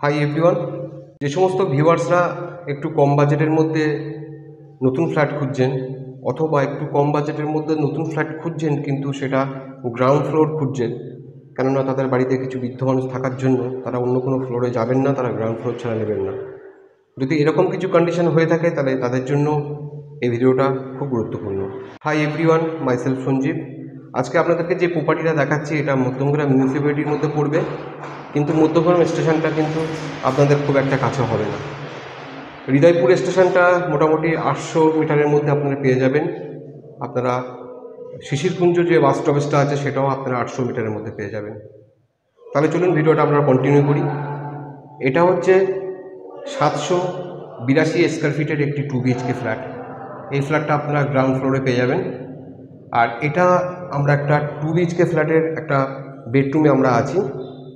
Hi everyone, যে সমস্ত ভিউয়ার্সরা একটু কম বাজেটের মধ্যে নতুন ফ্ল্যাট খুঁজছেন অথবা একটু কম বাজেটের মধ্যে নতুন ফ্ল্যাট খুঁজছেন কিন্তু সেটা গ্রাউন্ড ফ্লোর খুঁজছেন, কেননা তাদের বাড়িতে কিছু বৃদ্ধ মানুষ থাকার জন্য তারা অন্য কোনো ফ্লোরে যাবেন না, তারা গ্রাউন্ড ফ্লোর ছাড়া নেবেন না। যদি এরকম কিছু কন্ডিশন হয়ে থাকে তাহলে তাদের জন্য এই ভিডিওটা খুব গুরুত্বপূর্ণ। Hi everyone, myself Sanjeev. আজকে আপনাদেরকে যে প্রপার্টিটা দেখাচ্ছি এটা মধ্যমগ্রাম মিউনিসিপ্যালিটির মধ্যে পড়বে, কিন্তু মধ্যমগ্রাম স্টেশনটা কিন্তু আপনাদের খুব একটা কাছে হবে না। হৃদয়পুর স্টেশনটা মোটামুটি 800 মিটারের মধ্যে আপনারা পেয়ে যাবেন। আপনারা শিশিরকুঞ্জ যে বাস স্টপেজটা আছে সেটাও আপনারা 800 মিটারের মধ্যে পেয়ে যাবেন। তাহলে চলুন ভিডিওটা আমরা কন্টিনিউ করি। এটা হচ্ছে 782 স্কোয়ার ফিটের একটি 2 BHK ফ্ল্যাট। এই ফ্ল্যাটটা আপনারা গ্রাউন্ড ফ্লোরে পেয়ে যাবেন। আর এটা আমরা একটা 2 BHK ফ্ল্যাটের একটা বেডরুমে আমরা আছি।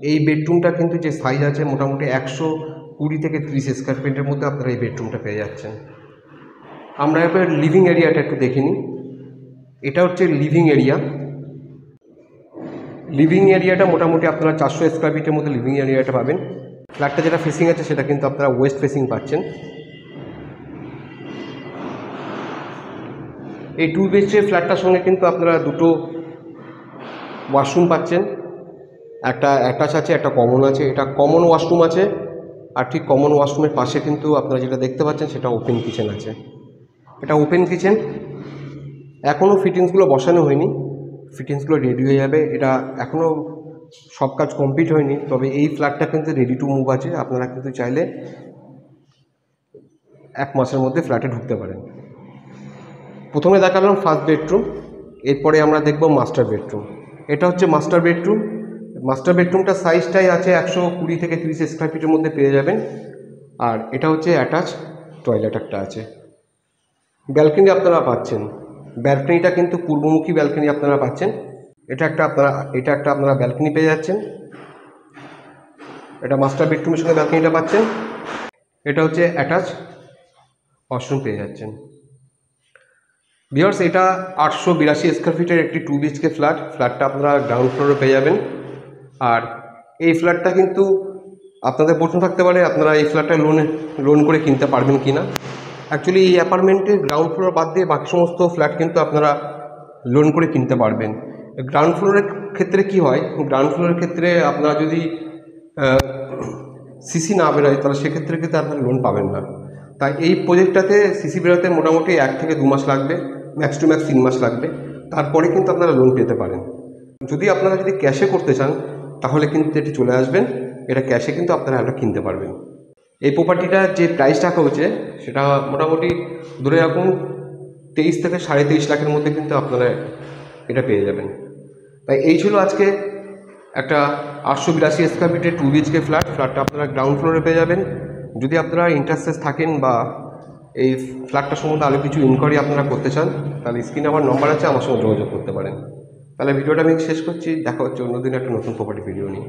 এই বেডরুমটা কিন্তু যে সাইজ আছে মোটামুটি 120 থেকে 30 স্কোয়ার ফিটের মধ্যে আপনারা এই বেডরুমটা পেয়ে যাচ্ছেন। আমরা এবার লিভিং এরিয়াটা একটু দেখে নিই। এটা হচ্ছে লিভিং এরিয়া। লিভিং এরিয়াটা মোটামুটি আপনারা 400 স্কোয়ার ফিটের মধ্যে লিভিং এরিয়াটা পাবেন। ফ্ল্যাটটা যেটা ফেসিং আছে সেটা কিন্তু আপনারা ওয়েস্ট ফেসিং পাচ্ছেন। এই 2 BHK ফ্ল্যাটটার সঙ্গে কিন্তু আপনারা দুটো ওয়াশরুম পাচ্ছেন, একটা অ্যাটাচ আছে, একটা কমন আছে। এটা কমন ওয়াশরুম আছে, আর ঠিক কমন ওয়াশরুমের পাশে কিন্তু আপনারা যেটা দেখতে পাচ্ছেন সেটা ওপেন কিচেন আছে। এটা ওপেন কিচেন, এখনও ফিটিংসগুলো বসানো হয়নি, ফিটিংসগুলো রেডি হয়ে যাবে। এটা এখনও সব কাজ কমপ্লিট হয়নি, তবে এই ফ্ল্যাটটা কিন্তু রেডি টু মুভ আছে। আপনারা কিন্তু চাইলে 1 মাসের মধ্যে ফ্ল্যাটে ঢুকতে পারেন। প্রথমে দেখালাম ফার্স্ট বেডরুম, এরপরে আমরা দেখব মাস্টার বেডরুম। এটা হচ্ছে মাস্টার বেডরুম। মাস্টার বেডরুমটার সাইজটাই আছে 120 থেকে 30 স্কোয়ার ফিটের মধ্যে পেয়ে যাবেন। আর এটা হচ্ছে অ্যাটাচ টয়লেট একটা আছে। ব্যালকনি আপনারা পাচ্ছেন, ব্যালকনিটা কিন্তু পূর্বমুখী ব্যালকনি আপনারা পাচ্ছেন। এটা একটা আপনারা ব্যালকনি পেয়ে যাচ্ছেন। এটা মাস্টার বেডরুমের সঙ্গে ব্যালকনিটা পাচ্ছেন। এটা হচ্ছে অ্যাটাচ ওয়াশরুম পেয়ে যাচ্ছেন। ভিউয়ার্স, এটা 882 স্কোয়ার ফিটের একটি 2 BHK ফ্ল্যাটটা আপনারা গ্রাউন্ড ফ্লোরে পেয়ে যাবেন। আর এই ফ্ল্যাটটা কিন্তু আপনাদের প্রশ্ন থাকতে পারে আপনারা এই ফ্ল্যাটটা লোন করে কিনতে পারবেন কি না। অ্যাকচুয়ালি এই অ্যাপার্টমেন্টের গ্রাউন্ড ফ্লোর বাদ দিয়ে বাকি সমস্ত ফ্ল্যাট কিন্তু আপনারা লোন করে কিনতে পারবেন। গ্রাউন্ড ফ্লোরের ক্ষেত্রে কি হয়, গ্রাউন্ড ফ্লোরের ক্ষেত্রে আপনারা যদি সিসি না বেরোয় তাহলে সেক্ষেত্রে কিন্তু আপনারা লোন পাবেন না। তাই এই প্রজেক্টটাতে সিসি বেরোতে মোটামুটি 1 থেকে 2 মাস লাগবে, ম্যাক্স টু ম্যাক্স 3 মাস লাগবে। তারপরে কিন্তু আপনারা লোন পেতে পারেন। যদি আপনারা ক্যাশে করতে চান তাহলে কিন্তু এটি চলে আসবেন, এটা ক্যাশে কিন্তু আপনারা এটা কিনতে পারবেন। এই প্রপার্টিটার যে প্রাইস রাখা হয়েছে সেটা মোটামুটি ধরে রাখুন 23 থেকে 23.5 লাখের মধ্যে কিন্তু আপনারা এটা পেয়ে যাবেন। তাই এই ছিল আজকে একটা 882 স্কোয়ার ফিটের 2 BHK ফ্ল্যাটটা আপনারা গ্রাউন্ড ফ্লোরে পেয়ে যাবেন। যদি আপনারা ইন্টারেস্টেড থাকেন বা এই ফ্ল্যাটটা সম্বন্ধে আরও কিছু ইনকোয়ারি আপনারা করতে চান তাহলে স্ক্রিনে আমার নম্বর আছে, আমার সঙ্গে যোগাযোগ করতে পারেন। তাহলে ভিডিওটা আমি শেষ করছি, দেখা হচ্ছে অন্যদিন একটা নতুন প্রপার্টি ভিডিও নিয়ে।